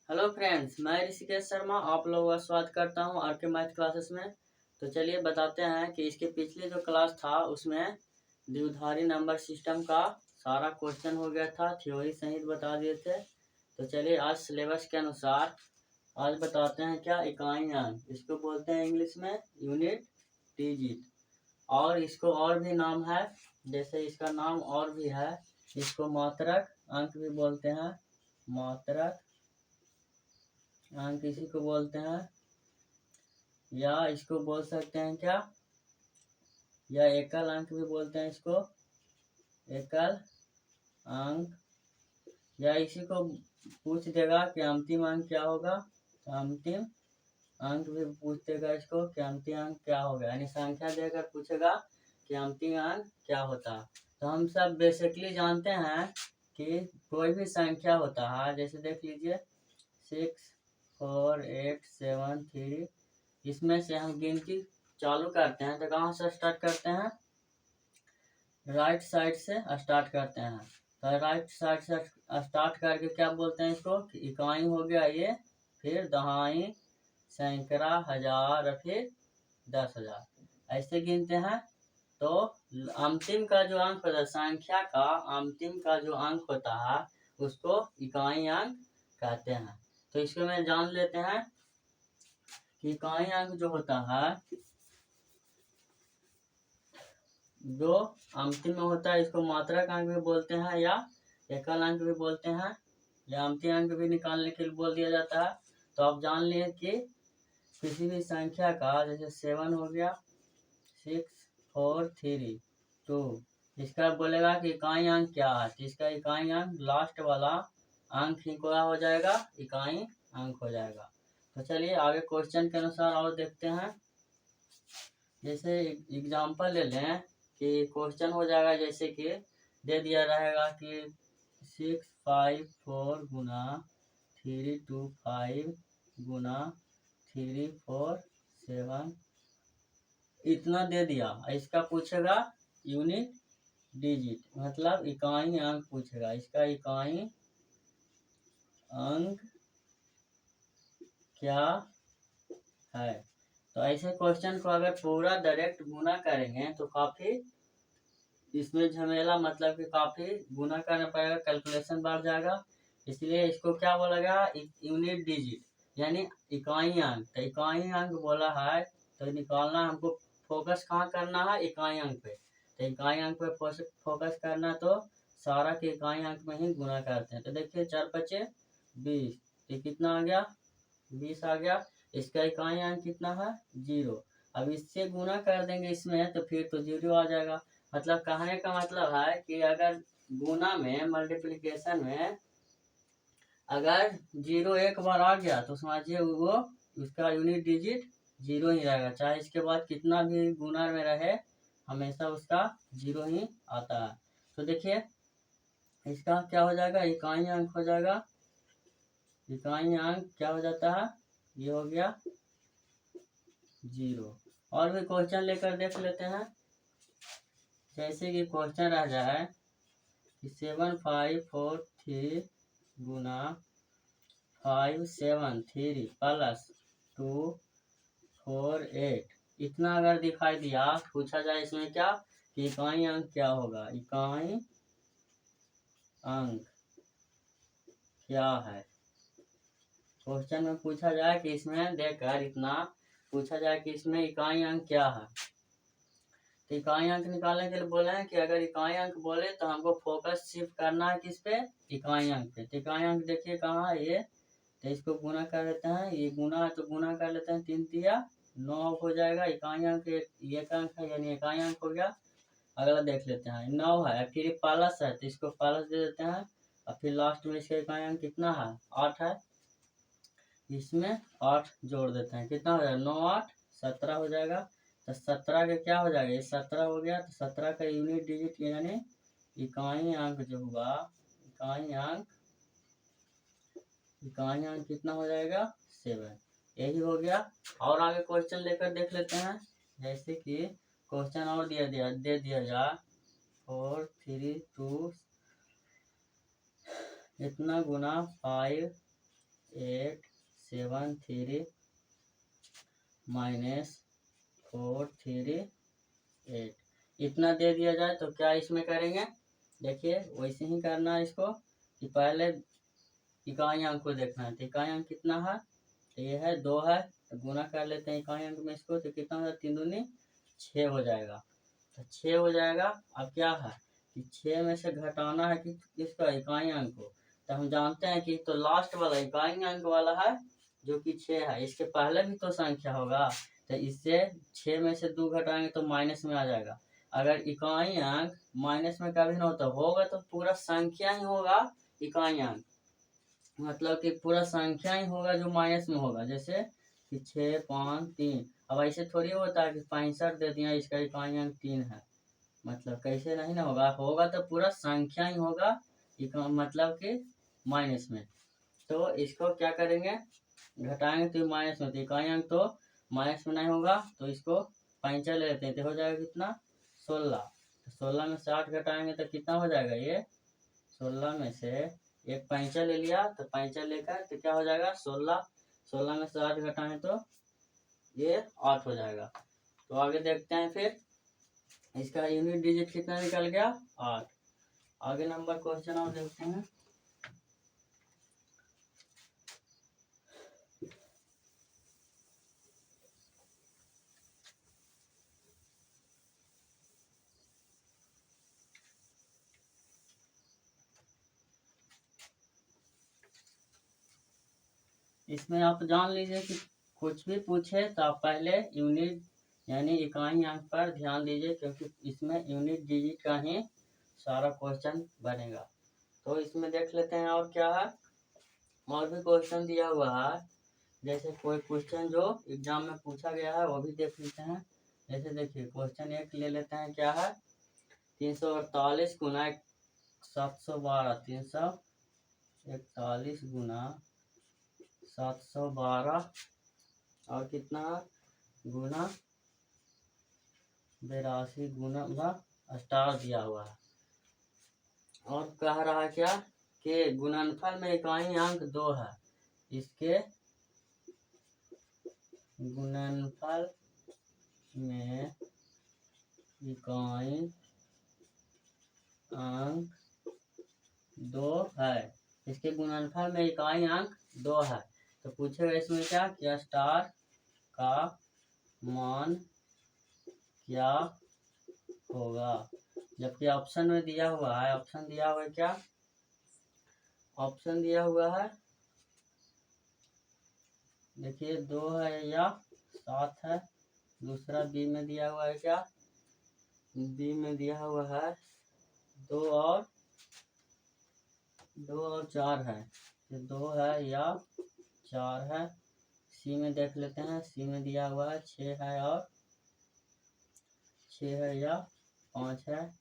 Hello friends, मैं ऋषिकेश शर्मा आप लोगों का स्वागत करता हूं आपके मैथ क्लासेस में। तो चलिए बताते हैं कि इसके पिछले जो क्लास था उसमें द्विधारी नंबर सिस्टम का सारा क्वेश्चन हो गया था, थ्योरी सहित बता दिए थे। तो चलिए आज सिलेबस के अनुसार आज बताते हैं क्या इकाई अंक, इसको बोलते हैं इंग्लिश में यूनिट डिजिट। और इसको और भी नाम है, जैसे इसका नाम और भी है, इसको मात्रक अंक भी बोलते हैं। मात्रक अंक इसी को बोलते हैं, या इसको बोल सकते हैं क्या, या एकल अंक भी बोलते हैं इसको, एकल अंक। या इसी को पूछ देगा कि अंतिम अंक क्या होगा, तो अंतिम अंक भी पूछ देगा इसको कि अंतिम अंक क्या होगा, यानी संख्या देकर पूछेगा कि अंतिम अंक क्या होता है। तो हम सब बेसिकली जानते हैं कि कोई भी संख्या होता है, जैसे देख लीजिए 6 4 8 7 3, इसमें से हम गिनती चालू करते हैं तो कहाँ से स्टार्ट करते हैं, राइट साइड से स्टार्ट करते हैं। तो राइट साइड से स्टार्ट करके क्या बोलते हैं इसको कि इकाई हो गया ये, फिर दहाई, सैकड़ा, हजार, फिर 10,000, ऐसे गिनते हैं। तो अंतिम का जो अंक होता है, संख्या का अंतिम का जो अंक होता है उसको इकाई अंक कहते हैं। तो इसको में जान लेते हैं कि इकाई अंक जो होता है, जो अंतिम में होता है, इसको मात्रक अंक भी बोलते हैं या एकल अंक भी बोलते हैं, या अंतिम अंक भी निकालने के लिए बोल दिया जाता है। तो आप जान लिए कि किसी भी संख्या का, जैसे 7 हो गया, 6 4 3 2, इसका बोलेगा कि इकाई अंक क्या है, तो इसका इकाई अंक लास्ट वाला अंक ही क्या हो जाएगा, इकाई अंक हो जाएगा। तो चलिए आगे क्वेश्चन के अनुसार और देखते हैं। जैसे एग्जांपल ले लें कि क्वेश्चन हो जाएगा, जैसे कि दे दिया रहेगा कि 6 5 4 गुना 3 2 5 गुना 3 4 7, इतना दे दिया। इसका पूछेगा यूनिट डिजिट, मतलब इकाई अंक पूछेगा, इसका इकाई अंक क्या है। तो ऐसे क्वेश्चन को अगर पूरा डायरेक्ट गुना करेंगे तो काफ़ी इसमें झमेला, मतलब कि काफ़ी गुना करना पड़ेगा, कैलकुलेशन बढ़ जाएगा। इसलिए इसको क्या बोला गया, यूनिट डिजिट, यानी इकाई अंक। तो इकाई अंक बोला है तो निकालना हमको, फोकस कहाँ करना है, इकाई अंक पे। तो इकाई अंक पे फोकस करना, तो सारा के इकाई अंक में ही गुना करते हैं। तो देखिए 4 5 20, ये कितना आ गया, 20 आ गया। इसका इकाई अंक कितना है, 0। अब इससे गुना कर देंगे इसमें तो फिर तो 0 आ जाएगा। मतलब कहने का मतलब है कि अगर गुना में, मल्टीप्लिकेशन में अगर 0 एक बार आ गया तो समझिए वो उसका यूनिट डिजिट 0 ही रहेगा, चाहे इसके बाद कितना भी गुना में रहे, हमेशा उसका 0 ही आता है। तो देखिए इसका क्या हो जाएगा, इकाई अंक हो जाएगा। इकाई अंक क्या हो जाता है, ये हो गया 0। और भी क्वेश्चन लेकर देख लेते हैं। जैसे कि क्वेश्चन रह जाए कि 7 5 4 3 गुना 5 7 3 प्लस 2 4 8, इतना अगर दिखाई दिया, पूछा जाए इसमें क्या कि इकाई अंक क्या होगा, इकाई अंक क्या है। क्वेश्चन में पूछा जाए कि इसमें देखकर इतना पूछा जाए कि इसमें इकाई अंक क्या है, तो इकाई अंक निकालने के लिए बोले हैं कि अगर इकाई अंक बोले तो हमको फोकस शिफ्ट करना है किस पे, इकाई अंक पे। तो इकाई अंक देखिए कहाँ है ये, तो इसको गुना कर लेते हैं, ये गुना है तो गुना कर लेते हैं, 3 तिया 9 हो जाएगा। इकाई अंक एक अंक है, यानी इकाई अंक हो गया। अगला देख लेते हैं, 9 है, फिर प्लस है तो इसको प्लस दे देते हैं, और फिर लास्ट में इसका इकाई अंक कितना है, 8 है, इसमें 8 जोड़ देते हैं, कितना हो जाएगा, 9 8 17 हो जाएगा। तो 17 का क्या हो जाएगा, ये 17 हो गया। तो 17 का यूनिट डिजिट यानी इकाई अंक जो हुआ, इकाई अंक कितना हो जाएगा, 7, यही हो गया। और आगे क्वेश्चन लेकर देख लेते हैं। जैसे कि क्वेश्चन और दे दिया जाए 4 3 2 इतना गुना 5 873 माइनस 438 इतना दे दिया जाए तो क्या इसमें करेंगे? देखिए वैसे ही करना है इसको कि पहले इकाई अंक को देखना है। तो इकाई अंक कितना है? तो ये है 2 है, तो गुना कर लेते हैं इकाई अंक में इसको, तो कितना होगा? 3 दूनी 6 हो जाएगा। तो 6 हो जाएगा। अब क्या है कि 6 में से घटाना है कि किसका? इकाई अंक को। तो हम जानते हैं कि तो लास्ट वाला इकाई अंक वाला है जो कि 6 है, इसके पहले भी तो संख्या होगा। तो इससे 6 में से 2 घटाएंगे तो माइनस में आ जाएगा। अगर इकाई अंक माइनस में कभी ना होगा तो पूरा संख्या ही होगा इकाई अंक, मतलब कि पूरा संख्या ही होगा जो माइनस में होगा। जैसे कि 6, 5, 3। अब ऐसे थोड़ी होता है कि 65 दे दिया, इसका इकाई अंक 3 है, मतलब कैसे नहीं ना होगा तो पूरा संख्या ही होगा मतलब कि माइनस में। तो इसको क्या करेंगे? घटाएंगे तो माइनस में, तो इकाई अंक तो माइनस में नहीं होगा, तो इसको 5 ले लेते हैं तो हो जाएगा कितना? 16। 16 में से 8 घटाएंगे तो कितना हो जाएगा? ये 16 में से एक 5 ले लिया, तो 5 लेकर तो क्या हो जाएगा? 16। 16 में से 8 घटाएं तो ये 8 हो जाएगा। तो आगे देखते हैं फिर इसका यूनिट डिजिट कितना निकल गया? 8। आगे नंबर क्वेश्चन आप देखते हैं। इसमें आप जान लीजिए कि कुछ भी पूछे तो आप पहले यूनिट यानी इकाई अंक पर ध्यान दीजिए, क्योंकि इसमें यूनिट डिजिट का ही सारा क्वेश्चन बनेगा। तो इसमें देख लेते हैं और क्या है। और भी क्वेश्चन दिया हुआ है, जैसे कोई क्वेश्चन जो एग्जाम में पूछा गया है वो भी देख लेते हैं। जैसे देखिए क्वेश्चन 1 ले लेते हैं, क्या है? 348 गुना 712, 341 गुना 712 और कितना गुना 82 गुना स्टार दिया हुआ है। और कह रहा है क्या कि गुणनफल में इकाई अंक 2 है, इसके गुणनफल में इकाई अंक 2 है, इसके गुणनफल में इकाई अंक 2 है। तो पूछेगा इसमें क्या स्टार का मान क्या होगा? जबकि ऑप्शन में दिया हुआ है, ऑप्शन दिया हुआ है क्या? ऑप्शन दिया हुआ है देखिए 2 है या 7 है। दूसरा बी में दिया हुआ है क्या? बी में दिया हुआ है 2 और 4 है, तो 2 है या 4 है। सी में देख लेते हैं, सी में दिया हुआ है 6 है और 6 है या 5 है।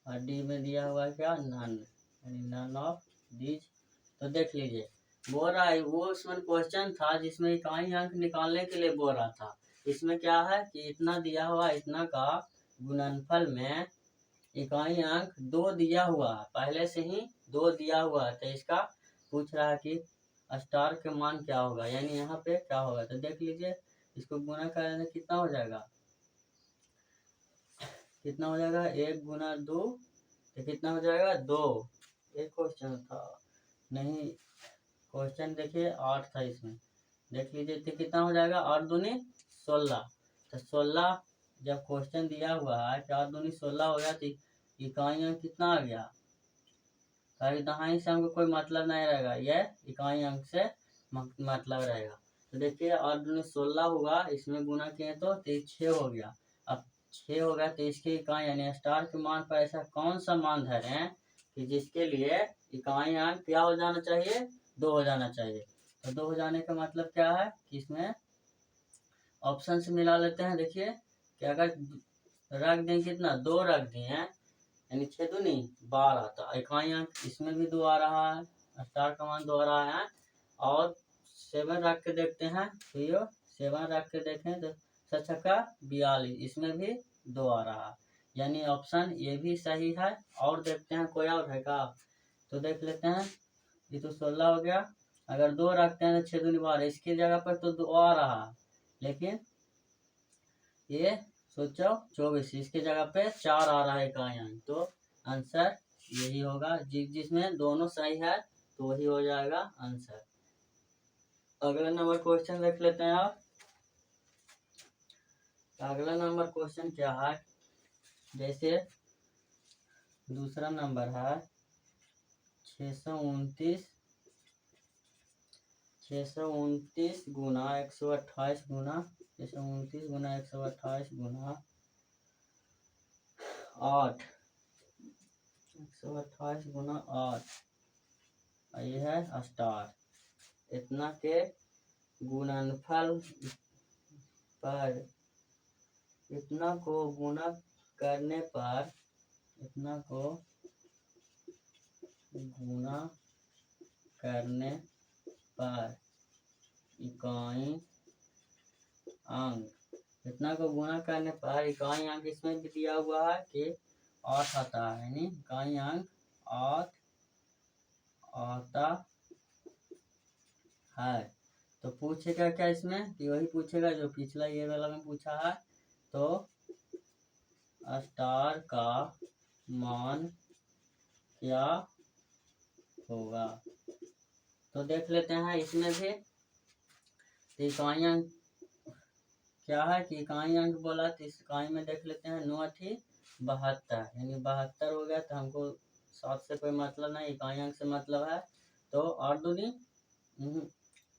और डी में दिया हुआ है क्या? नन, यानी नन ऑफ दीज। तो देख लीजिए बोल रहा है वो उसमें क्वेश्चन था जिसमें इकाई अंक निकालने के लिए बोल रहा था। इसमें क्या है कि इतना दिया हुआ, इतना का गुणनफल में इकाई अंक 2 दिया हुआ है, पहले से ही 2 दिया हुआ है। तो इसका पूछ रहा है कि स्टार के मान क्या होगा, यानी यहाँ पे क्या होगा। तो देख लीजिए इसको गुना करने से कितना हो जाएगा? कितना हो जाएगा? 1 गुना 2 तो कितना हो जाएगा? 2। एक क्वेश्चन था नहीं, क्वेश्चन देखिए 8 था इसमें, देख लीजिए तो कितना हो जाएगा? 8 दूनी 16। तो 16 जब क्वेश्चन दिया हुआ है 4 दूनी 16 हो गया, तो इकाई अंक कितना आ गया? दहाई से हमको कोई मतलब नहीं रहेगा, यह इकाई अंक से मतलब रहेगा। तो देखिए 8 दूनी 16 हुआ, इसमें गुना किए तो 6 हो गया। अब 6 हो गया तो इसकी इकाई यानी स्टार के मान पर ऐसा कौन सा मान धरें कि जिसके लिए इकाई अंक क्या हो जाना चाहिए? 2 हो जाना चाहिए। तो 2 हो जाने का मतलब क्या है कि इसमें ऑप्शन से मिला लेते हैं। देखिए कि अगर रख दें कितना? 2 रख दिए हैं, यानी 6 दूनी 12, तो इकाई अंक इसमें भी 2 आ रहा है, स्टार का मान 2 आ रहा है। और 7 रख के देखते हैं, तो ये 7 रख के देखें तो 7×42, इसमें भी 2 आ रहा है, यानी ऑप्शन ये भी सही है। और देखते हैं कोई और है का, तो देख लेते हैं। ये तो 16 हो गया अगर 2 रखते हैं तो 6 दूनी 12, इसकी जगह पर तो 2 आ रहा, लेकिन ये सोचो 24, इसकी जगह पे 4 आ रहा है इकाई अंक, तो आंसर यही होगा। जिसमें दोनों सही है तो वही हो जाएगा आंसर। अगला नंबर क्वेश्चन देख लेते हैं आप। अगला नंबर क्वेश्चन क्या है, जैसे दूसरा नंबर है 629 गुना 128 गुना 629 गुना 128 गुना 8, 128 गुना 8, ये है स्टार। इतना के गुणनफल पर इतना को गुणा करने पर, इतना को गुणा करने पर इकाई अंक, इतना को गुणा करने पर इकाई अंक इसमें भी दिया हुआ है कि 8 आता है, यानी इकाई अंक 8 आता है। तो पूछेगा क्या इसमें कि वही पूछेगा जो पिछला ये वाला में पूछा है, तो स्टार का मान क्या होगा। तो देख लेते हैं इसमें भी। इकाई अंक क्या है कि इकाई अंक बोला, तो इस इकाई में देख लेते हैं 9 8 72, यानी 72 हो गया। तो हमको 7 से कोई मतलब नहीं, इकाई अंक से मतलब है। तो 8 दूनी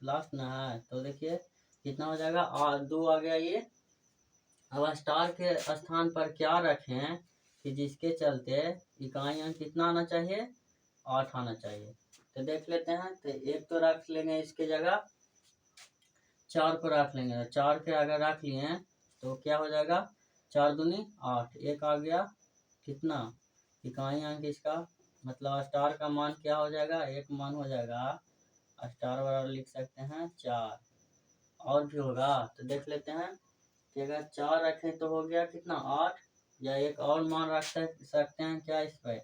लास्ट ना है, तो देखिए कितना हो जाएगा, 2 आ गया ये। अब स्टार के स्थान पर क्या रखें कि जिसके चलते इकाई अंक कितना आना चाहिए, 8 आना चाहिए। तो देख लेते हैं। तो एक तो रख लेंगे इसके जगह, 4 को रख लेंगे। 4 के अगर रख लिए तो क्या हो जाएगा, 4 दूनी 8, एक आ गया कितना इकाई अंक इसका, मतलब स्टार का मान क्या हो जाएगा, एक मान हो जाएगा स्टार बराबर लिख सकते हैं 4। और भी होगा तो देख लेते हैं कि अगर 4 रखें तो हो गया कितना 8, या एक और मान रख सकते हैं क्या इस पर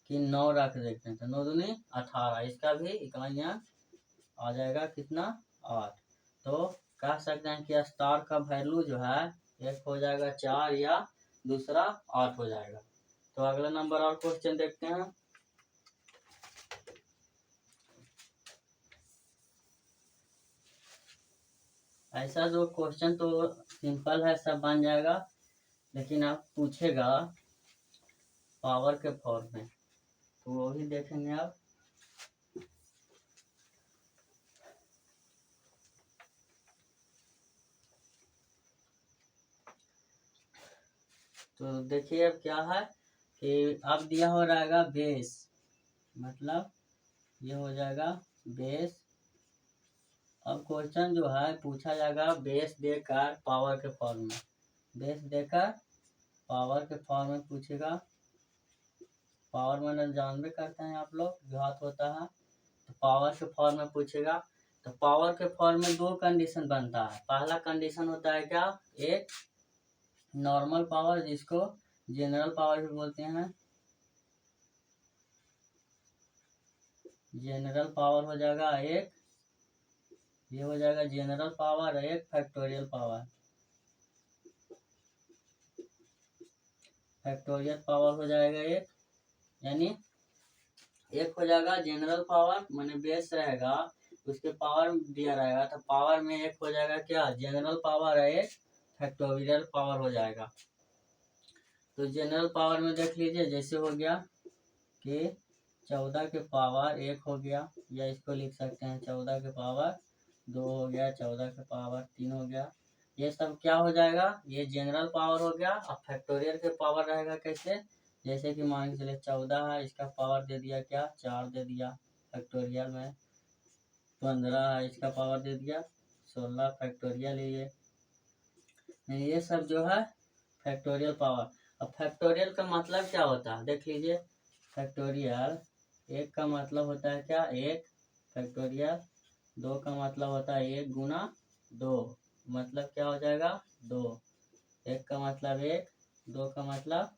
कि 9 रख देते हैं, तो 9 दूनी 18, इसका भी इकाई अंक आ जाएगा कितना 8। तो कह सकते हैं कि स्टार का वैल्यू जो है एक हो जाएगा 4 या दूसरा 8 हो जाएगा। तो अगला नंबर और क्वेश्चन देखते हैं। ऐसा जो क्वेश्चन तो सिंपल है, सब बन जाएगा, लेकिन आप पूछेगा पावर के फॉर्म में, तो वो भी देखेंगे आप। तो देखिए अब क्या है कि अब दिया हो रहेगा बेस, मतलब ये हो जाएगा बेस। अब क्वेश्चन जो है पूछा जाएगा बेस देकर पावर के फॉर्म में, बेस देकर पावर के फॉर्म में पूछेगा। पावर में जानबे करते हैं आप लोग, घात होता है, तो पावर के फॉर्म में पूछेगा। तो पावर के फॉर्म में 2 कंडीशन बनता है। पहला कंडीशन होता है क्या, एक नॉर्मल पावर जिसको जनरल पावर भी बोलते हैं, जनरल पावर हो जाएगा एक, ये हो जाएगा जनरल पावर, एक फैक्टोरियल पावर, फैक्टोरियल पावर हो जाएगा एक, यानी एक हो जाएगा जनरल पावर माने बेस रहेगा, उसके पावर दिया रहेगा, तो पावर में एक हो जाएगा क्या जनरल पावर है, एक फैक्टोरियल पावर हो जाएगा। तो जनरल पावर में देख लीजिए, जैसे हो गया कि 14 के पावर 1 हो गया, या इसको लिख सकते हैं 14 के पावर 2 हो गया, 14 के पावर 3 हो गया। ये सब क्या हो जाएगा, ये जनरल पावर हो गया। अब फैक्टोरियल के पावर रहेगा कैसे, जैसे कि मान के चले 14 है, इसका पावर दे दिया क्या 4 दे दिया फैक्टोरियल में, 15 है, इसका पावर दे दिया 16 फैक्टोरियल ये सब जो है फैक्टोरियल पावर। अब फैक्टोरियल का मतलब क्या होता है देख लीजिए, फैक्टोरियल एक का मतलब होता है क्या, एक फैक्टोरियल, 2 का मतलब होता है 1 गुना 2, मतलब क्या हो जाएगा 2, 1 का मतलब 1, 2 का मतलब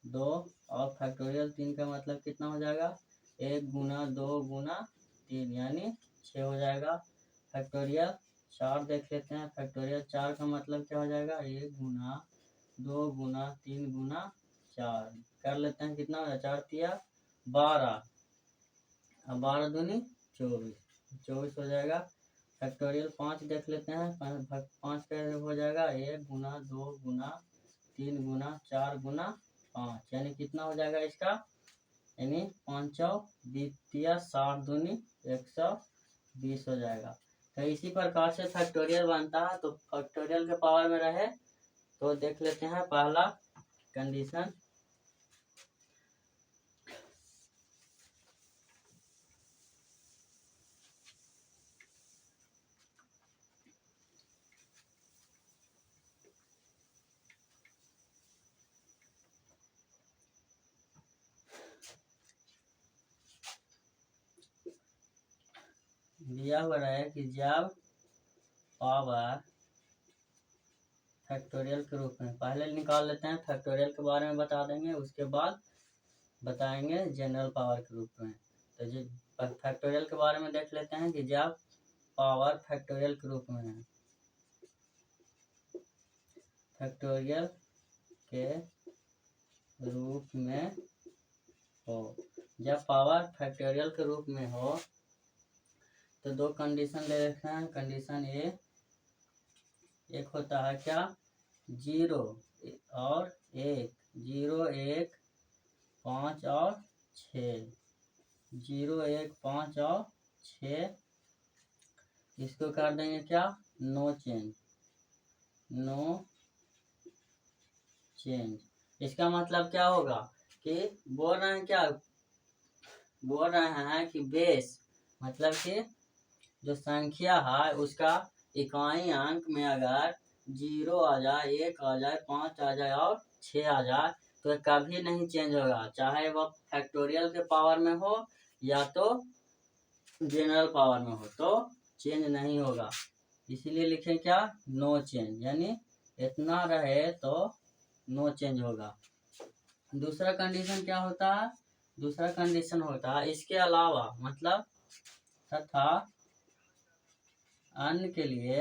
2, और फैक्टोरियल 3 का मतलब कितना हो जाएगा 1 गुना 2 गुना 3 यानी 6 हो जाएगा। फैक्टोरियल 4 देख लेते हैं। फैक्टोरियल 4 का मतलब क्या हो जाएगा, 1 गुना 2 गुना 3 गुना 4 कर लेते हैं। कितना हो जाएगा, 4 तिया 12, अब 12 दूनी 24 हो जाएगा। फैक्टोरियल 5 देख लेते हैं। 5 का हो जाएगा 1 गुना 2 गुना 3 गुना 4 गुना 5 यानी कितना हो जाएगा इसका, यानी 5 द्वितीय 60 दूनी 120 हो जाएगा। तो इसी प्रकार से फैक्टोरियल बनता है। तो फैक्टोरियल के पावर में रहे तो देख लेते हैं पहला कंडीशन। दिया हुआ है कि जब पावर फैक्टोरियल के रूप में, पहले निकाल लेते हैं, फैक्टोरियल के बारे में बता देंगे, उसके बाद बताएंगे जनरल पावर के रूप में। तो जो फैक्टोरियल के बारे में देख लेते हैं कि जब पावर फैक्टोरियल के रूप में है, फैक्टोरियल के रूप में हो, जब पावर फैक्टोरियल के रूप में हो तो दो कंडीशन ले रखे हैं। कंडीशन एक होता है क्या, 0 और 1, 0 1 5 और 6, 0 1 5 और 6, इसको कर देंगे क्या, नो चेंज, नो चेंज। इसका मतलब क्या होगा कि बोल रहे हैं क्या, बोल रहे हैं कि बेस मतलब कि जो संख्या है उसका इकाई अंक में अगर 0 आ जाए, 1 आ जाए, 5 आ जाए और 6 आ जाए तो कभी नहीं चेंज होगा, चाहे वह फैक्टोरियल के पावर में हो या तो जनरल पावर में हो, तो चेंज नहीं होगा। इसीलिए लिखें क्या, नो चेंज, यानी इतना रहे तो नो चेंज होगा। दूसरा कंडीशन क्या होता है, दूसरा कंडीशन होता है इसके अलावा, मतलब तथा अन्य के लिए,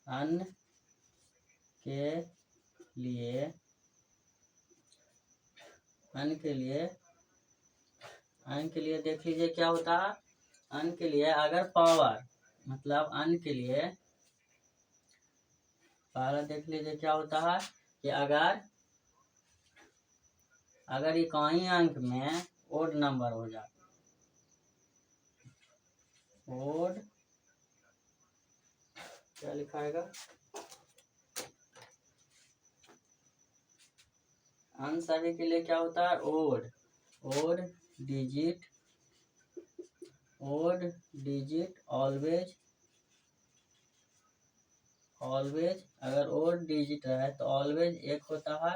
अन्य के लिए, अन्य के लिए, अन्य के लिए देख लीजिए क्या होता है। अन्य के लिए अगर पावर, मतलब अन्य के लिए पहले देख लीजिए क्या होता है कि अगर इकाई अंक में ओड नंबर हो जाए, ओड क्या लिखाएगा, अन्य सभी के लिए क्या होता है, odd, odd digit, odd digit always, always अगर ओड डिजिट है तो ऑलवेज एक होता है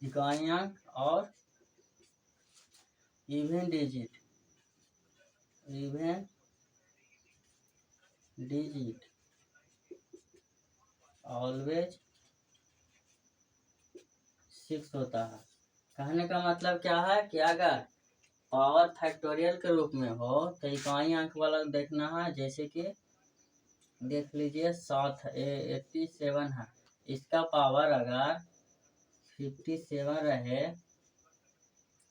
इकाई अंक, और even digit, even digit always 6 होता है। कहने का मतलब क्या है कि अगर पावर फैक्टोरियल के रूप में हो तो इकाई अंक वाला देखना है। जैसे कि देख लीजिए 87 है, इसका पावर अगर 57 रहे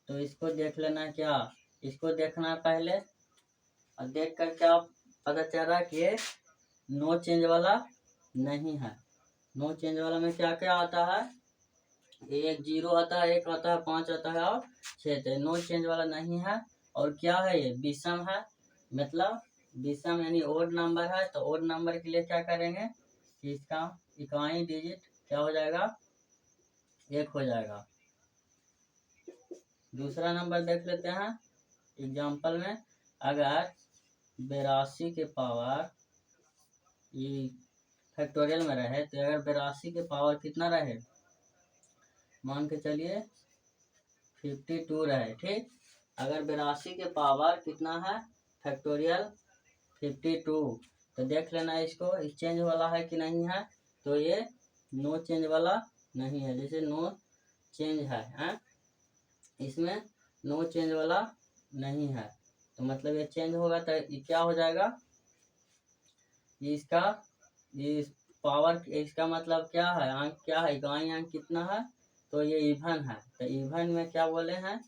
तो इसको देख लेना, क्या इसको देखना है पहले, और देख कर क्या पता चल रहा है कि नो चेंज वाला नहीं है। नो चेंज वाला में क्या क्या आता है, 1 0 आता है, 1 आता है, 5 आता है और 6, तो नो चेंज वाला नहीं है। और क्या है, ये विषम है, मतलब विषम यानी ओड नंबर है। तो ओड नंबर के लिए क्या करेंगे कि इसका इकाई डिजिट क्या हो जाएगा, 1 हो जाएगा। दूसरा नंबर देख लेते हैं एग्जाम्पल में, अगर 82 के पावर ये फैक्टोरियल में रहे तो अगर 82 के पावर कितना रहे, मान के चलिए 52 रहे, ठीक। अगर 82 के पावर कितना है फैक्टोरियल 52, तो देख लेना इसको चेंज वाला है कि नहीं है। तो ये नो चेंज वाला नहीं है, जैसे नो चेंज है, इसमें नो चेंज वाला नहीं है। तो मतलब ये चेंज होगा तो ये क्या हो जाएगा, इसका ये पावर, इसका मतलब क्या है, अंक क्या है, इकाई अंक कितना है, तो ये इवन है। तो इवन में क्या बोले हैं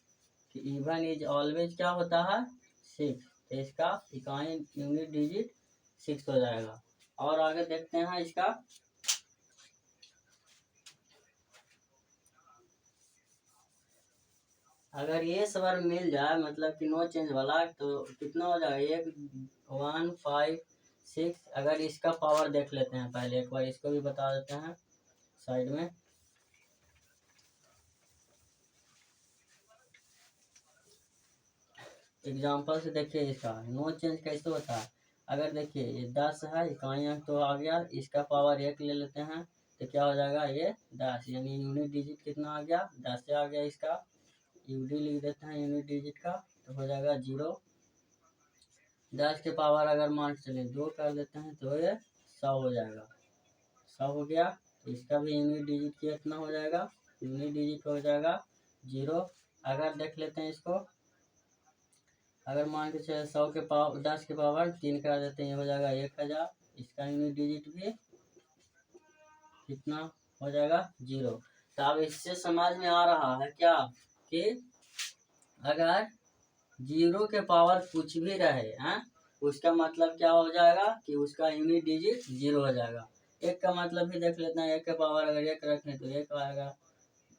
कि इवन इज ऑलवेज क्या होता है 6। तो इसका इकाई यूनिट डिजिट 6 हो जाएगा। और आगे देखते हैं इसका, अगर ये सवाल मिल जाए मतलब कि नो चेंज वाला, तो कितना हो जाएगा 1 5 6। अगर इसका पावर देख लेते हैं पहले, एक बार इसको भी बता देते हैं साइड में। एग्जाम्पल से देखिए इसका नो चेंज कैसे होता है। अगर देखिए ये 10 है, इकाई अंक तो आ गया, इसका पावर 1 ले लेते हैं तो क्या हो जाएगा ये 10, यानी यूनिट डिजिट कितना आ गया 10 से आ गया। इसका यूडी लिख देते हैं यूनिट डिजिट का, तो हो जाएगा 0। 10 के पावर अगर मान के चले 2 कर देते हैं तो ये 100 हो जाएगा। 100 हो गया, तो इसका भी यूनिट डिजिट कितना हो जाएगा, यूनिट डिजिट हो जाएगा 0। अगर देख लेते हैं इसको, अगर मान के चले 100 के पावर 10 के पावर 3 कर देते हैं, ये हो जाएगा 1000। इसका यूनिट डिजिट भी कितना हो जाएगा 0। तो अब इससे समझ में आ रहा है क्या कि अगर 0 के पावर कुछ भी रहे हैं, उसका मतलब क्या हो जाएगा कि उसका यूनिट डिजिट 0 हो जाएगा। 1 का मतलब भी देख लेते हैं, 1 के पावर अगर 1 रखें तो 1 आएगा,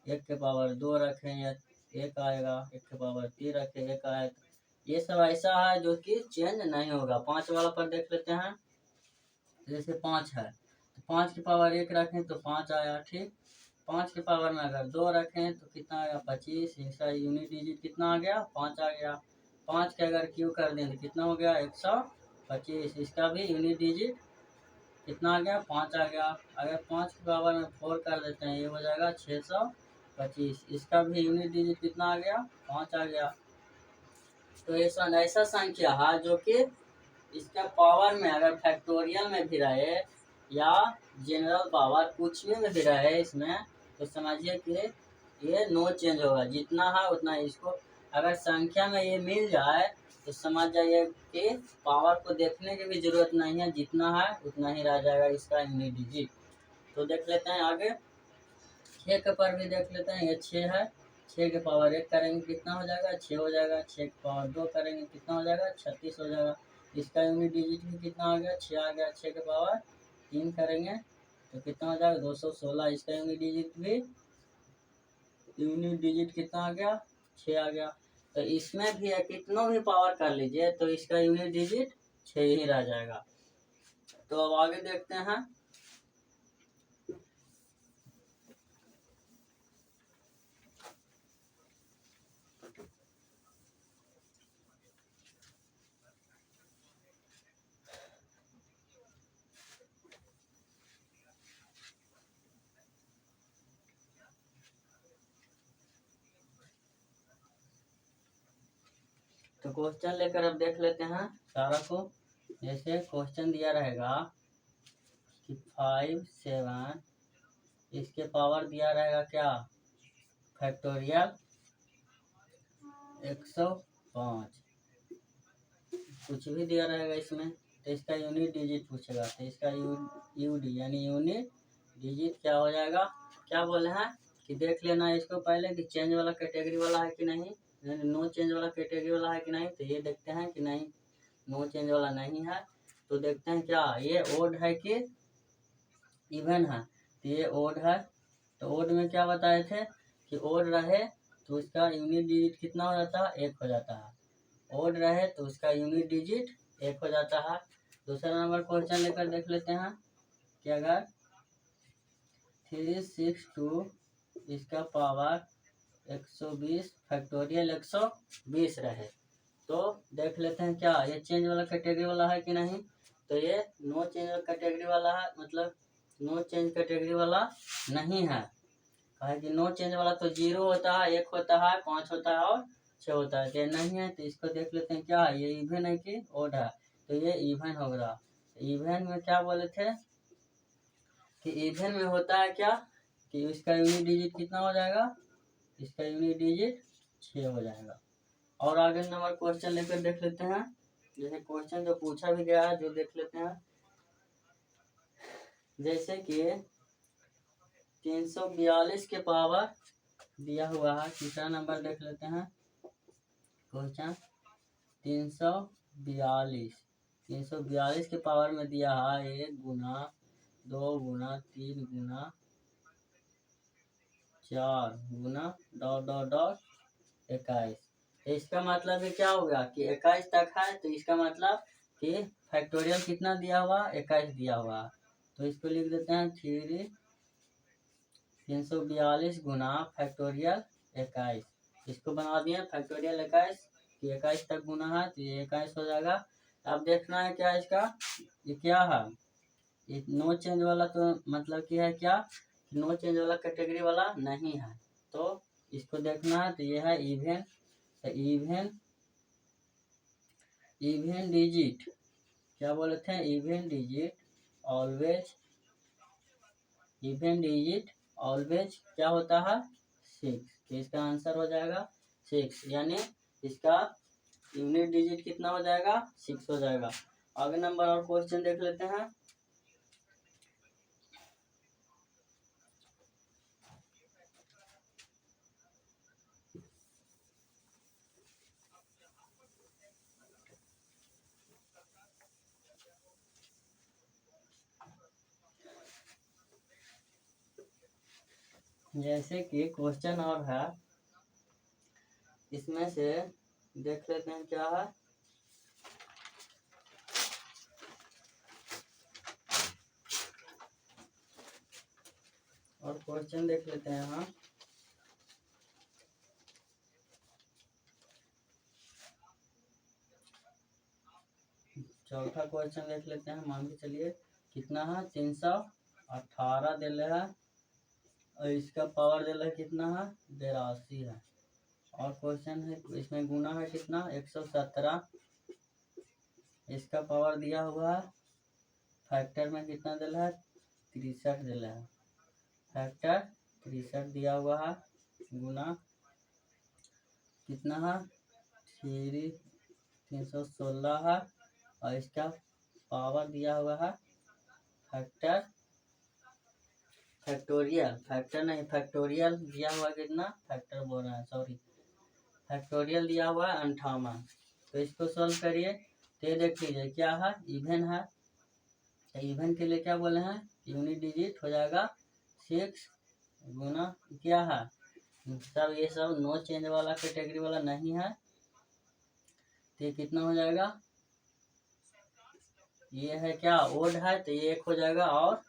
1 के पावर 2 रखें या 1 आएगा, 1 के पावर 3 रखें 1 आएगा। ये सब ऐसा है जो कि चेंज नहीं होगा। 5 वाला पर देख लेते हैं, जैसे 5 है तो 5 की पावर 1 रखें तो 5 आया, ठीक। 5 के पावर में अगर 2 रखें तो कितना आएगा 25। इसका यूनिट डिजिट कितना आ गया 5 आ गया। 5 के अगर क्यू कर दें तो कितना हो गया 125। इसका भी यूनिट डिजिट कितना आ गया 5 आ गया। अगर 5 के पावर में 4 कर देते हैं, ये हो जाएगा 625। इसका भी यूनिट डिजिट कितना आ गया 5 आ गया। तो ऐसा संख्या है जो कि इसका पावर में अगर फैक्टोरियल में भी रहे या जनरल पावर कुछ में भी रहे इसमें, तो समझिए कि ये नो चेंज होगा, जितना है उतना। इसको अगर संख्या में ये मिल जाए तो समझ जाइए कि पावर को देखने की भी जरूरत नहीं है, जितना है उतना ही रह जाएगा इसका यूनिट डिजिट। तो देख लेते हैं आगे, 6 के पर भी देख लेते हैं। ये 6 है, 6 के पावर 1 करेंगे कितना हो जाएगा 6 हो जाएगा। 6 के पावर 2 करेंगे कितना हो जाएगा 36 हो जाएगा। इसका यूनिट डिजिट भी कितना आ गया 6 आ गया। 6 के पावर 3 करेंगे तो कितना हो जाएगा 216। इसका यूनिट डिजिट कितना आ गया 6 आ गया। तो इसमें भी है, कितना भी पावर कर लीजिए तो इसका यूनिट डिजिट 6 ही रह जाएगा। तो अब आगे देखते हैं, तो क्वेश्चन लेकर अब देख लेते हैं सारा को। जैसे क्वेश्चन दिया रहेगा कि 5 7, इसके पावर दिया रहेगा क्या फैक्टोरियल 105, कुछ भी दिया रहेगा इसमें। तो इसका यूनिट डिजिट पूछेगा, तो इसका यूडी यानी यूनिट डिजिट क्या हो जाएगा, क्या बोले हैं कि देख लेना इसको पहले कि चेंज वाला कैटेगरी वाला है कि नहीं, नो चेंज वाला कैटेगरी वाला है कि नहीं। तो ये देखते हैं कि नहीं, नो चेंज वाला नहीं है। तो देखते हैं क्या ये ओड है कि इवन है। तो ये ओड है, तो ओड में क्या बताए थे कि ओड रहे तो उसका यूनिट डिजिट कितना हो जाता है 1 हो जाता है। ओड रहे तो उसका यूनिट डिजिट 1 हो जाता है। दूसरा नंबर क्वेश्चन लेकर देख लेते हैं कि अगर 362 इसका पावर 120 फैक्टोरियल 120 रहे, तो देख लेते हैं क्या ये चेंज वाला कैटेगरी वाला है कि नहीं। तो ये नो चेंज कैटेगरी वाला है, मतलब नो चेंज कैटेगरी वाला नहीं है। कहा कि नो चेंज वाला तो 0 होता है, 1 होता है, 5 होता है और 6 होता है। तो नहीं है, तो इसको देख लेते हैं क्या ये इवन है कि ओड है। तो ये इवन होगा। इवन में क्या बोले थे कि इवन में होता है क्या कि इसका यूनिट डिजिट कितना हो जाएगा, इसका यूनिट डिजिट 6 हो जाएगा। और आगे नंबर क्वेश्चन लेकर देख लेते हैं। जैसे क्वेश्चन जो पूछा भी गया है जो देख लेते हैं। जैसे कि 342 के पावर दिया हुआ है। तीसरा नंबर देख लेते हैं। क्वेश्चन 342 के पावर में दिया है 1 गुना 2 गुना 3 गुना 4 गुना डॉट डॉट डॉट 21। तो इसका मतलब क्या होगा कि 21 तक है, तो इसका मतलब कि फैक्टोरियल कितना दिया हुआ, 21 दिया हुआ। तो इसको लिख देते हैं 342 गुना फैक्टोरियल 21। इसको बना दिए फैक्टोरियल 21 कि 21 तक गुना है, तो ये 21 हो जाएगा। अब देखना है क्या इसका, ये क्या है, ये नो चेंज वाला, तो मतलब क्या है, क्या नो चेंज वाला कैटेगरी वाला नहीं है, तो इसको देखना है। तो ये है इवन, तो इवन डिजिट क्या बोले थे, even digit always, even digit always क्या होता है 6। तो इसका आंसर हो जाएगा 6, यानी इसका यूनिट डिजिट कितना हो जाएगा 6 हो जाएगा। आगे नंबर और क्वेश्चन देख लेते हैं। जैसे कि क्वेश्चन और है, इसमें से देख लेते हैं क्या है। और क्वेश्चन देख लेते हैं यहाँ। चौथा क्वेश्चन देख लेते हैं। मान के चलिए कितना है 318 दे रहा है, और इसका पावर दे रहा है कितना है 82 है। और क्वेश्चन है इसमें गुना है कितना 117, इसका पावर दिया हुआ है, फैक्टर में कितना दे रहा है 63 दे रहा है, फैक्टर 63 दिया हुआ है, गुना कितना है 316 है, और इसका पावर दिया हुआ है फैक्टोरियल, फैक्टर नहीं फैक्टोरियल दिया हुआ कितना, फैक्टर बोल रहा है सॉरी, फैक्टोरियल दिया हुआ है 58। तो इसको सॉल्व करिए, तो ये देख लीजिए क्या है, इवन है। इवन के लिए क्या बोले हैं, यूनिट डिजिट हो जाएगा 6 गुना क्या है, सब ये सब नो चेंज वाला कैटेगरी वाला नहीं है, तो ये कितना हो जाएगा, ये है क्या ओड है, तो ये 1 हो जाएगा। और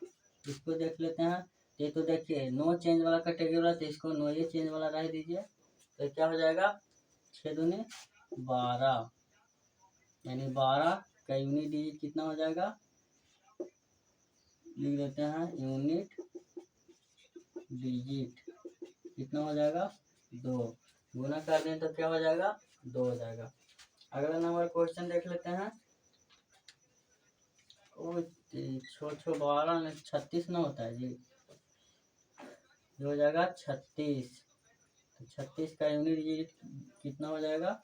इसको देख लेते हैं। ये तो देखिए नो चेंज वाला कैटेगरी वाला, तो इसको नो ये चेंज वाला रह दीजिए, तो क्या हो जाएगा 6 दूनी 12, यानी 12 का यूनिट डिजिट कितना हो जाएगा, लिख देते हैं यूनिट डिजिट कितना हो जाएगा 2, गुना कर दें तो क्या हो जाएगा 2 हो जाएगा। अगला नंबर क्वेश्चन देख लेते हैं। छो 12 में 36 ना होता है जी, ये हो जाएगा 36। तो 36 का यूनिट डिजिट कितना हो जाएगा,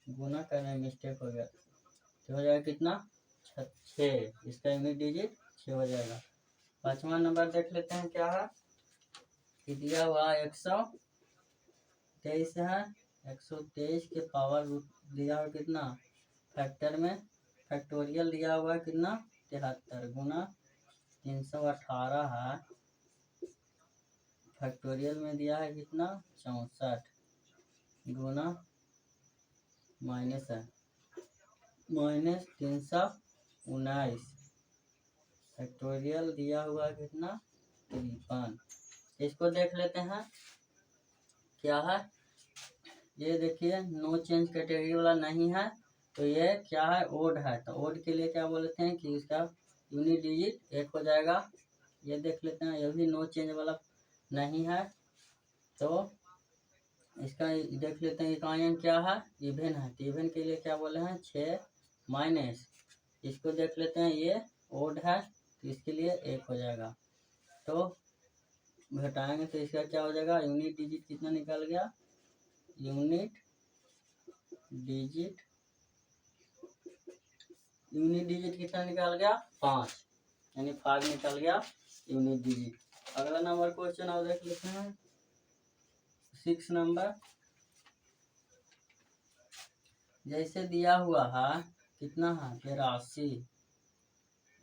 गुना करने में मिस्टेक हो गया, तो हो जाएगा कितना 6, इसका यूनिट डिजिट 6 हो जाएगा। 5वां नंबर देख लेते हैं क्या है, कि दिया हुआ 123 है, 123 के पावर दिया हुआ कितना, फैक्टर में फैक्टोरियल दिया हुआ कितना 73 गुना 318 है, फैक्टोरियल में दिया है कितना 64 गुना माइनस है -319, फैक्टोरियल दिया हुआ कितना 53। इसको देख लेते हैं क्या है, ये देखिए नो चेंज कैटेगरी वाला नहीं है, तो ये क्या है ओड है, तो ओड के लिए क्या बोलते हैं कि इसका यूनिट डिजिट 1 हो जाएगा। ये देख लेते हैं, ये भी नो चेंज वाला नहीं है, तो इसका देख लेते हैं इकायन क्या है, इवन है, तो इवन के लिए क्या बोले हैं 6 माइनस, इसको देख लेते हैं ये ओड है, तो इसके लिए 1 हो जाएगा। तो घटाएंगे तो इसका क्या हो जाएगा, यूनिट डिजिट कितना निकल गया, यूनिट डिजिट, यूनिट डिजिट कितना निकाल गया 5, यानी 5 निकल गया यूनिट डिजिट। अगला नंबर क्वेश्चन और देख लेते हैं 6 नंबर। जैसे दिया हुआ है कितना है 82,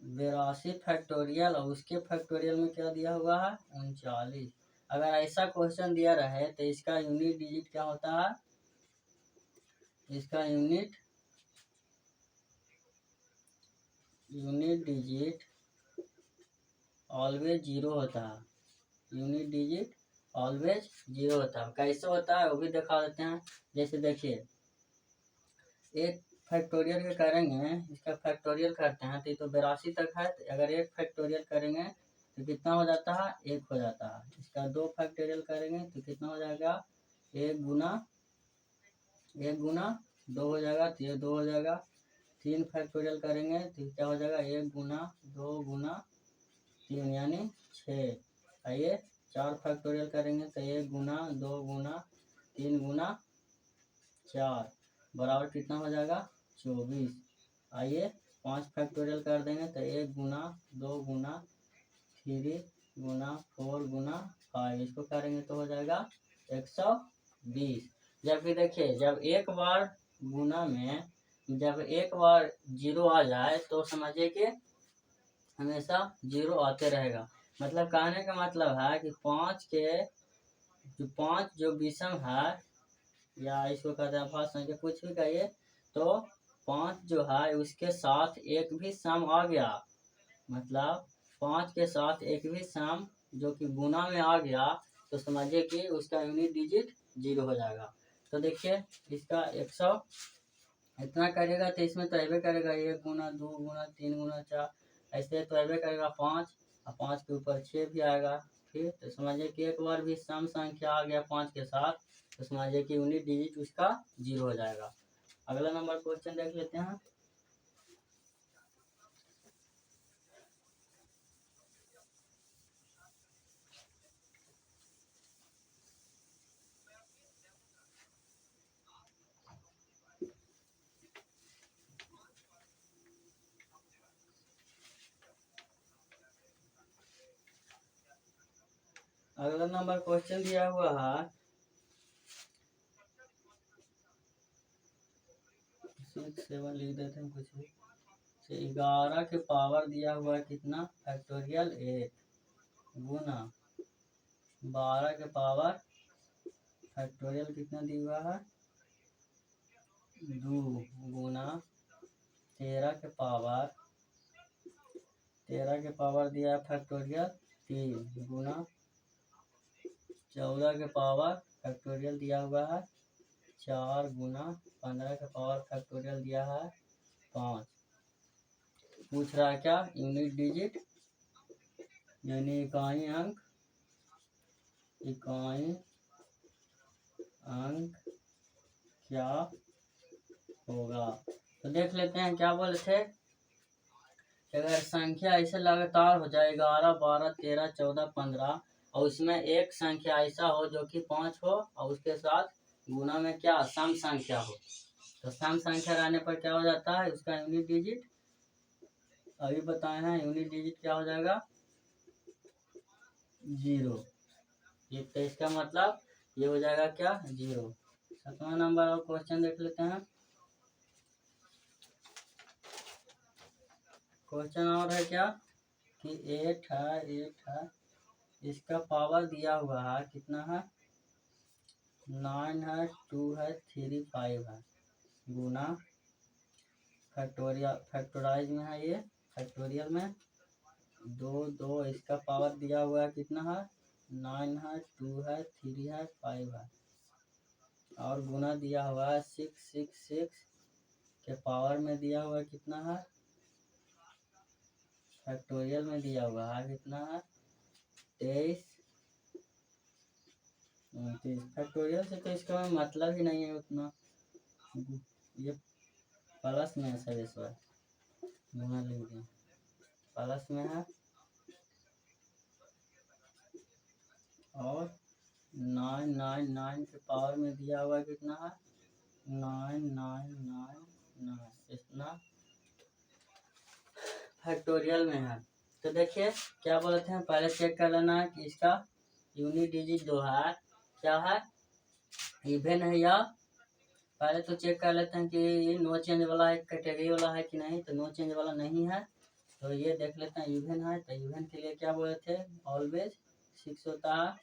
82 फैक्टोरियल और उसके फैक्टोरियल में क्या दिया हुआ है 39। अगर ऐसा क्वेश्चन दिया रहे तो इसका यूनिट डिजिट क्या होता है, इसका यूनिट डिजिट ऑलवेज जीरो होता है, यूनिट डिजिट ऑलवेज जीरो होता है। कैसे होता है वो भी दिखा देते हैं। जैसे देखिए एक फैक्टोरियल के करेंगे, इसका फैक्टोरियल करते हैं तो 82 तक है, तो अगर एक फैक्टोरियल करेंगे तो कितना हो जाता है 1 हो जाता है। इसका 2 फैक्टोरियल करेंगे तो कितना हो जाएगा 1 गुना 2 हो जाएगा, तो ये 2 हो जाएगा। 3 फैक्टोरियल करेंगे तो क्या हो जाएगा 1 गुना 2 गुना 3 यानी 6। आइए 4 फैक्टोरियल करेंगे तो 1 गुना 2 गुना 3 गुना 4 बराबर कितना हो जाएगा 24। आइए 5 फैक्टोरियल कर देंगे तो 1 गुना 2 गुना 3 गुना 4 गुना 5, इसको करेंगे तो हो जाएगा 120। जबकि देखिए जब एक बार गुना में जब एक बार जीरो आ जाए तो समझिए कि हमेशा जीरो आते रहेगा। मतलब कहने का मतलब है कि 5 जो विषम है या इसको कहते हैं अभाज्य संख्या कुछ भी कहिए, तो 5 जो है उसके साथ एक भी सम आ गया, मतलब 5 के साथ एक भी सम जो कि गुना में आ गया तो समझिए कि उसका यूनिट डिजिट जीरो हो जाएगा। तो देखिए इसका 100 इतना करेगा तो इसमें तो अबे करेगा 1 गुना 2 गुना 3 गुना 4, ऐसे तो अबे करेगा 5 और 5 के ऊपर 6 भी आएगा। फिर तो समझिए कि एक बार भी सम संख्या आ गया 5 के साथ तो समझिए कि यूनिट डिजिट उसका जीरो हो जाएगा। अगला नंबर क्वेश्चन देख लेते हैं। अगला नंबर क्वेश्चन दिया हुआ है 6 7 लिख देते हैं कुछ भी। 11 के पावर दिया हुआ है कितना फैक्टोरियल 1 गुना 12 के पावर फैक्टोरियल कितना दिया हुआ है 2 गुना 13 के पावर दिया है फैक्टोरियल 3 गुना 14 के पावर फैक्टोरियल दिया हुआ है 4 गुना 15 के पावर फैक्टोरियल दिया है 5। पूछ रहा है क्या यूनिट डिजिट यानी इकाई अंक क्या होगा। तो देख लेते हैं क्या बोले थे। अगर संख्या ऐसे लगातार हो जाए 11 12 13 14 15 और उसमें एक संख्या ऐसा हो जो कि 5 हो और उसके साथ गुना में क्या सम संख्या हो, तो सम संख्या रहने पर क्या हो जाता है उसका यूनिट डिजिट अभी बताए हैं यूनिट डिजिट क्या हो जाएगा जीरो। ये तो इसका मतलब ये हो जाएगा क्या जीरो। 7वां नंबर और क्वेश्चन देख लेते हैं। क्वेश्चन और है क्या कि 8 है इसका पावर दिया हुआ है कितना है 9 है 2 है 3 5 है गुना फैक्टोराइज में है, ये फैक्टोरियल में 2 इसका पावर दिया हुआ है कितना है 9 है 2 है 3 है 5 है और गुना दिया हुआ है 6 के पावर में दिया हुआ है कितना है फैक्टोरियल में दिया हुआ है कितना है 23 फैक्टोरियल से तो इसका मतलब ही नहीं है उतना, ये प्लस में है सर इस बार गुना लिख दिया प्लस में है और 9 के पावर में दिया हुआ कितना है 99999 इतना फैक्टोरियल में है। तो देखिए क्या बोलते हैं, पहले चेक कर लेना है कि इसका यूनिट डिजिट जो है क्या है, इवन है या, पहले तो चेक कर लेते हैं कि ये नो चेंज वाला है, कैटेगरी वाला है कि नहीं। तो नो चेंज वाला नहीं है, तो ये देख लेते हैं इवन है। तो इवन के लिए क्या बोले थे, ऑलवेज 6 होता है,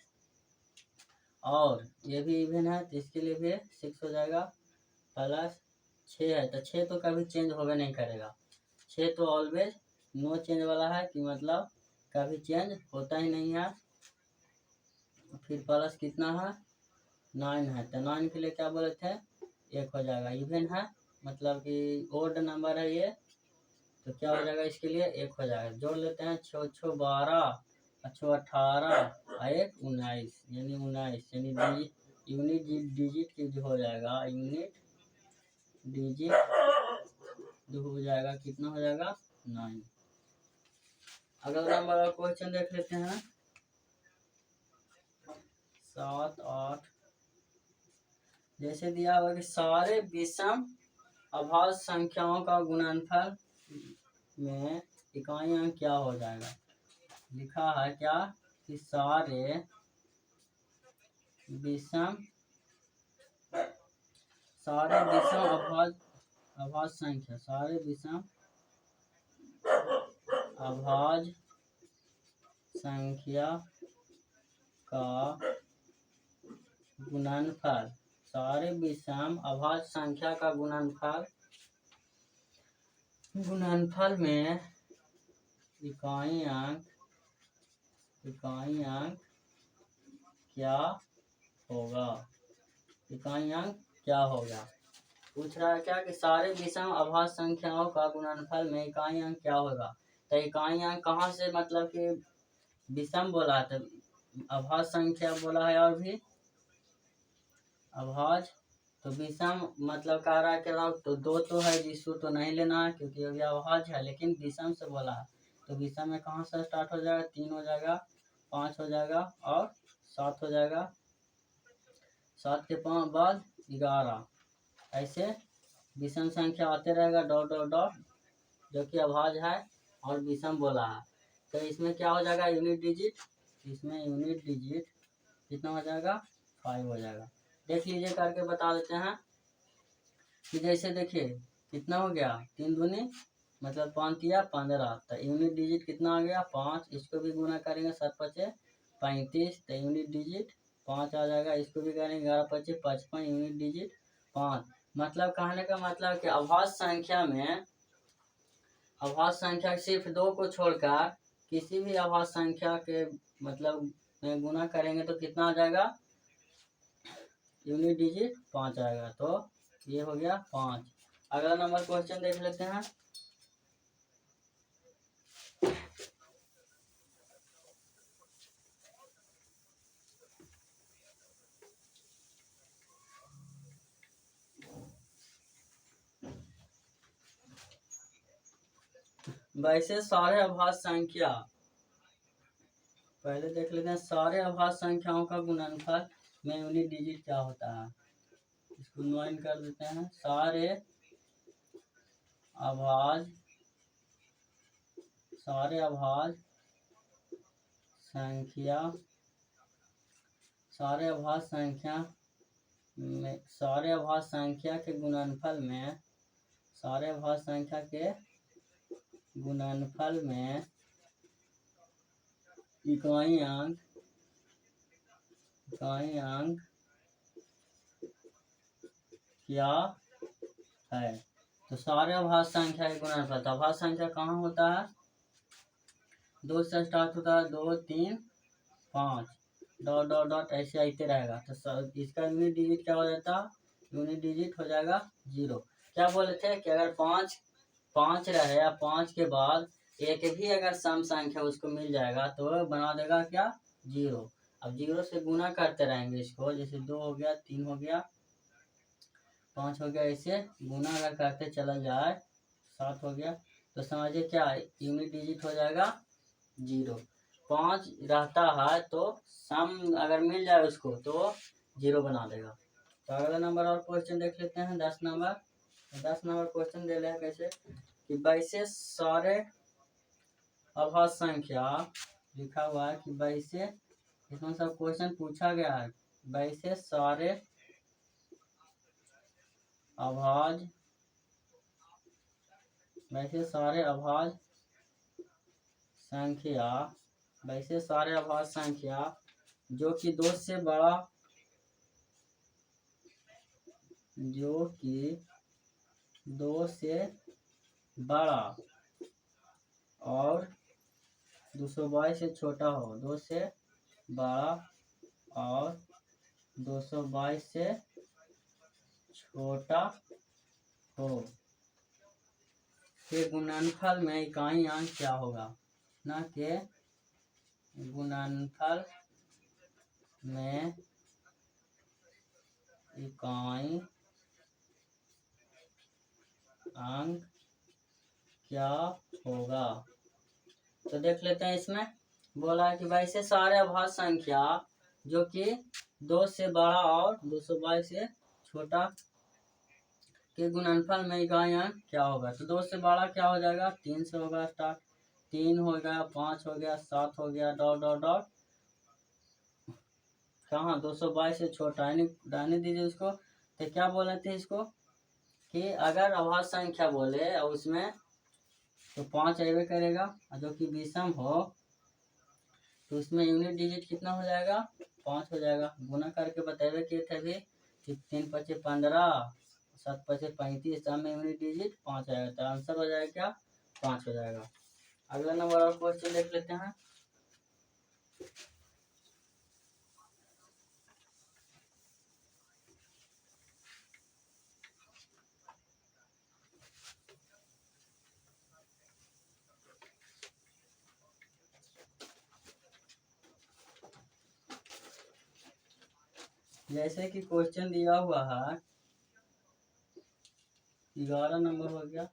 और ये भी इवन है तो इसके लिए भी 6 हो जाएगा, प्लस 6 है तो 6 तो कभी चेंज होगा नहीं करेगा, 6 तो ऑलवेज नो चेंज वाला है कि मतलब कभी चेंज होता ही नहीं है। फिर प्लस कितना है, 9 है, तो 9 के लिए क्या बोले थे, 1 हो जाएगा। इवन है मतलब कि ओड नंबर है ये, तो क्या हो जाएगा, इसके लिए 1 हो जाएगा। जोड़ लेते हैं, 6 6 12, 6 18, 1 19, यानी 19, यानी यूनिट डिजिट की जो हो जाएगा, यूनिट डिजिट जो हो जाएगा कितना हो जाएगा, 9। अगला नंबर का क्वेश्चन देख लेते हैं, 7 8। जैसे दिया हुआ कि सारे विषम अभाज्य संख्याओं का गुणनफल में इकाई अंक क्या हो जाएगा। लिखा है क्या कि सारे विषम अभाज्य संख्या, सारे विषम अभाज्य संख्या का गुणनफल, सारे विषम अभाज्य संख्या का गुणनफल में इकाई अंक क्या होगा, इकाई अंक क्या होगा। पूछ रहा है क्या कि सारे विषम अभाज्य संख्याओं का गुणनफल में इकाई अंक क्या होगा। तो इकाई अंक कहाँ से, मतलब कि विषम बोला है तो अभाज्य संख्या बोला है, और भी अभाज्य तो विषम मतलब कह रहा है कि तो 2 तो है, जिसको तो नहीं लेना है क्योंकि अभी अभाज्य है, लेकिन विषम से बोला है। तो विषम में कहाँ से स्टार्ट हो जाएगा, 3 हो जाएगा, 5 हो जाएगा और 7 हो जाएगा, 7 के बाद 11, ऐसे विषम संख्या आते रहेगा, डॉट डॉट डॉट, जो कि अभाज्य है और विषम बोला है। तो इसमें क्या हो जाएगा, यूनिट डिजिट, इसमें यूनिट डिजिट कितना हो जाएगा, 5 हो जाएगा। देख लीजिए करके बता देते हैं कि जैसे देखिए कितना हो गया, 3 दूनी मतलब 5 या 15, तो यूनिट डिजिट कितना आ गया, 5। इसको भी गुना करेंगे 7 5 35, तो यूनिट डिजिट 5 आ जाएगा। इसको भी करेंगे 11 5 55, यूनिट डिजिट 5। मतलब कहने का मतलब कि अभाज्य संख्या सिर्फ 2 को छोड़कर किसी भी अभाज्य संख्या के मतलब में गुना करेंगे तो कितना आ जाएगा, यूनिट डिजिट 5 आएगा। तो ये हो गया 5। अगला नंबर क्वेश्चन देख लेते हैं, वैसे सारे अभाज्य संख्या, पहले देख लेते हैं सारे अभाज्य संख्याओं का गुणनफल में यूनिट डिजिट क्या होता है। इसको नोइन कर देते हैं, सारे अभाज्य संख्या के गुणनफल में इकाई अंक क्या है। तो सारे अभाज्य संख्या के गुणनफल, तो अभाज्य संख्या कहाँ होता है, 2 से स्टार्ट होता है, 2 3 5 डॉट डॉट डॉट ऐसे आते रहेगा। तो इसका यूनिट डिजिट क्या हो जाता है, यूनिट डिजिट हो जाएगा 0। क्या बोले थे कि अगर 5 रहे या 5 के बाद एक भी अगर सम संख्या उसको मिल जाएगा तो बना देगा क्या, 0। अब 0 से गुना करते रहेंगे इसको, जैसे 2 हो गया, 3 हो गया, 5 हो गया, ऐसे गुना अगर करते चला जाए, 7 हो गया, तो समझिए क्या यूनिट डिजिट हो जाएगा 0। 5 रहता है तो सम अगर मिल जाए उसको तो 0 बना देगा। तो अगला नंबर और क्वेश्चन देख लेते हैं 10 नंबर। 10 नंबर क्वेश्चन दे रहे हैं कैसे कि वैसे सारे अभाज्य संख्या लिखा हुआ है कि वैसे इसमें सब क्वेश्चन पूछा गया है वैसे सारे अभाज्य संख्या वैसे सारे अभाज्य संख्या जो कि 2 से बड़ा और 222 से छोटा हो, 2 से बड़ा और 222 से छोटा हो के गुणनफल में इकाई अंक क्या होगा ना के गुणनफल में इकाई अंक क्या होगा। तो देख लेते हैं इसमें बोला है कि वैसे सारे अभाज्य संख्या जो कि 2 से बड़ा और 222 से छोटा के गुणनफल में इकाई अंक क्या होगा। तो 2 से बड़ा क्या हो जाएगा 3 से होगा स्टार्ट, 3 हो गया, 5 हो गया, 7 हो गया, डॉट डॉट डॉट कहाँ 222 से छोटा यानी रहने दीजिए उसको। तो क्या बोले थे इसको कि अगर अभाज्य संख्या बोले और उसमें तो 5 अबे करेगा और जो कि विषम हो तो उसमें यूनिट डिजिट कितना हो जाएगा 5 हो जाएगा। गुना करके बताए किए थे अभी कि 3 × 5 = 15, 7 × 5 = 35, सब में यूनिट डिजिट 5 आएगा। तो आंसर हो जाएगा क्या 5 हो जाएगा। अगला नंबर और क्वेश्चन देख लेते हैं। जैसे कि क्वेश्चन दिया हुआ है 11 नंबर हो गया,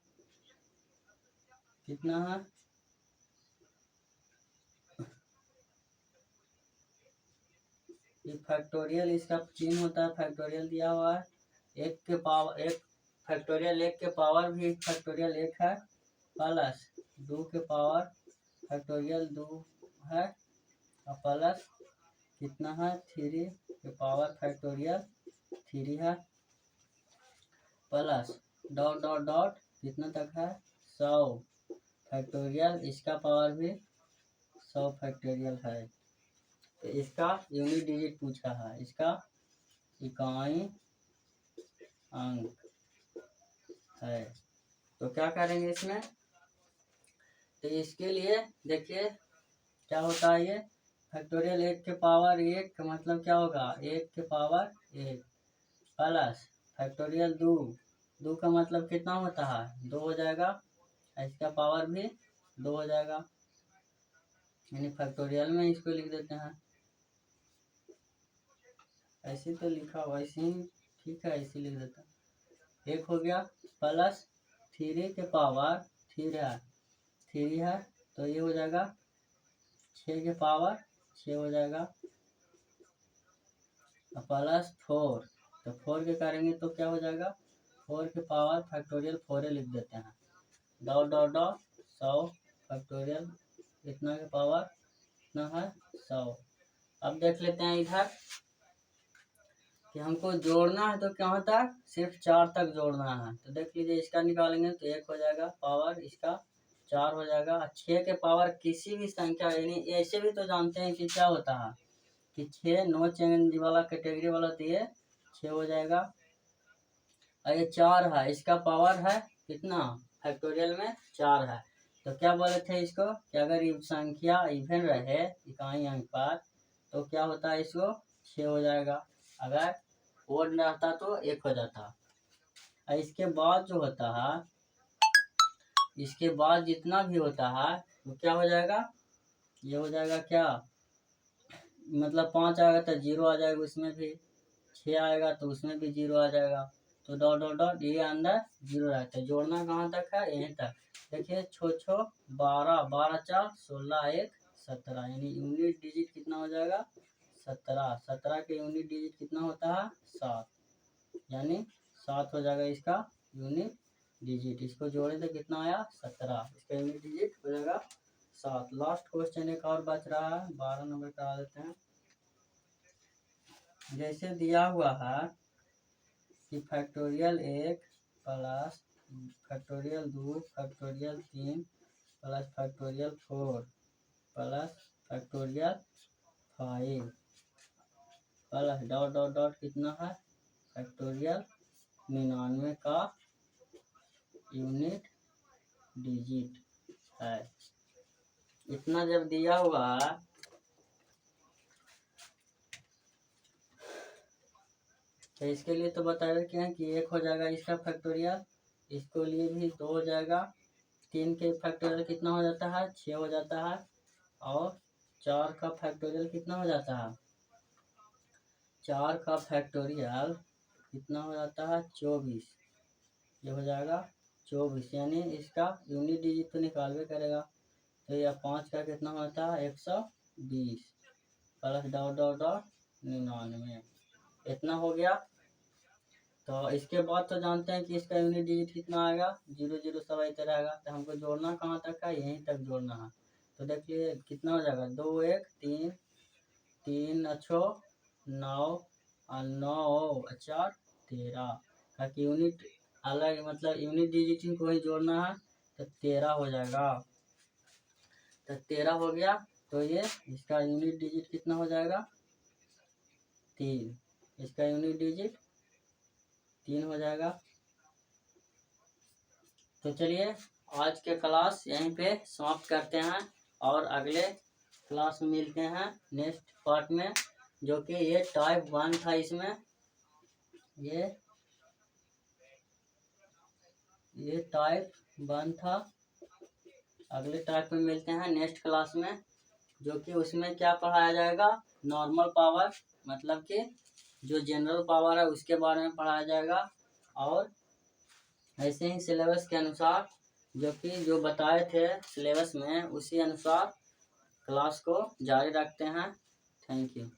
कितना है ये फैक्टोरियल, इसका चिन्ह होता है फैक्टोरियल दिया हुआ है। 1 के पावर 1 फैक्टोरियल 1 के पावर भी फैक्टोरियल 1 है प्लस 2 के पावर फैक्टोरियल 2 है और प्लस कितना है 3 के पावर फैक्टोरियल 3 है प्लस डॉट डॉट डॉट कितना तक है 100 फैक्टोरियल, इसका पावर भी 100 फैक्टोरियल है। तो इसका यूनिट डिजिट पूछा है, इसका इकाई अंक है। तो क्या करेंगे इसमें, तो इसके लिए देखिए क्या होता है ये फैक्टोरियल 1 के पावर 1 का मतलब क्या होगा 1 के पावर 1 प्लस फैक्टोरियल 2 का मतलब कितना होता है 2 हो जाएगा, इसका पावर भी 2 हो जाएगा। यानी फैक्टोरियल में इसको लिख देते हैं, ऐसे तो लिखा हुआ ऐसे ही ठीक है, ऐसे लिख देते हैं। 1 हो गया प्लस 3 के पावर 3 है तो ये हो जाएगा 6 के पावर 6 हो जाएगा प्लस 4, तो 4 के करेंगे तो क्या हो जाएगा 4 के पावर फैक्टोरियल 4 लिख देते हैं। डॉट डॉट डॉट 100 फैक्टोरियल इतना के पावर कितना है 100। अब देख लेते हैं इधर कि हमको जोड़ना है तो क्या होता है सिर्फ 4 तक जोड़ना है। तो देख लीजिए इसका निकालेंगे तो 1 हो जाएगा पावर इसका 4 हो जाएगा। 6 के पावर किसी भी संख्या यानी ऐसे भी तो जानते हैं कि क्या होता है कि 6 नो चेंज वाला कैटेगरी वाला तो ये 6 हो जाएगा। और ये 4 है इसका पावर है कितना फैक्टोरियल में 4 है। तो क्या बोले थे इसको कि अगर ये संख्या इवन रहे इकाई अंक पर तो क्या होता है इसको 6 हो जाएगा, अगर ओड रहता तो 1 हो जाता। और इसके बाद जो होता है इसके बाद जितना भी होता है वो क्या हो जाएगा ये हो जाएगा क्या मतलब 5 आएगा तो 0 आ जाएगा, उसमें भी 6 आएगा तो उसमें भी 0 आ जाएगा। तो डॉट डॉट डॉट ये अंदर 0 रहता है। जोड़ना कहाँ तक है यहीं तक। देखिए 6 12 12 4 16 1 17 यानी यूनिट डिजिट कितना हो जाएगा 17 के यूनिट डिजिट कितना होता है 7। यानी 7 हो जाएगा इसका यूनिट डिजिट। इसको जोड़े तो कितना आया 17, इसका यूनिट डिजिट हो जाएगा 7। लास्ट क्वेश्चन एक और बच रहा है, 12 नंबर करा देते हैं। जैसे दिया हुआ है कि factorial 1 plus factorial 2 factorial 3 plus factorial 4 plus factorial 5 plus dot dot dot कितना है फैक्टोरियल 99 का यूनिट डिजिट है। इतना जब दिया हुआ है तो इसके लिए तो बता रखे हैं कि 1 हो जाएगा इसका फैक्टोरियल, इसको लिए भी 2 हो जाएगा, 3 के फैक्टोरियल कितना हो जाता है 6 हो जाता है, और 4 का फैक्टोरियल कितना हो जाता है 4 का फैक्टोरियल कितना हो जाता है 24। ये हो जाएगा 24, यानी इसका यूनिट डिजिट तो निकालवे करेगा। तो यह 5 का कितना होता है 120 प्लस डॉट डॉट डॉट 99, इतना हो गया। तो इसके बाद तो जानते हैं कि इसका यूनिट डिजिट कितना आएगा 0 0 सब ऐसे रहेगा। तो हमको जोड़ना कहाँ तक है यहीं तक जोड़ना है। तो देखिए कितना हो जाएगा 2 1 3 3 अच्छो 9 और 9 4 13, ताकि यूनिट अलग मतलब यूनिट डिजिट को ही जोड़ना है। तो 13 हो जाएगा। तो 13 हो गया। तो ये इसका यूनिट डिजिट कितना हो जाएगा 3, इसका यूनिट डिजिट 3 हो जाएगा। तो चलिए आज के क्लास यहीं पे समाप्त करते हैं और अगले क्लास में मिलते हैं नेक्स्ट पार्ट में, जो कि ये टाइप 1 था। इसमें ये टाइप 1 था। अगले टाइप में मिलते हैं नेक्स्ट क्लास में, जो कि उसमें क्या पढ़ाया जाएगा नॉर्मल पावर, मतलब कि जो जनरल पावर है उसके बारे में पढ़ाया जाएगा। और ऐसे ही सिलेबस के अनुसार जो बताए थे सिलेबस में उसी अनुसार क्लास को जारी रखते हैं। Thank you.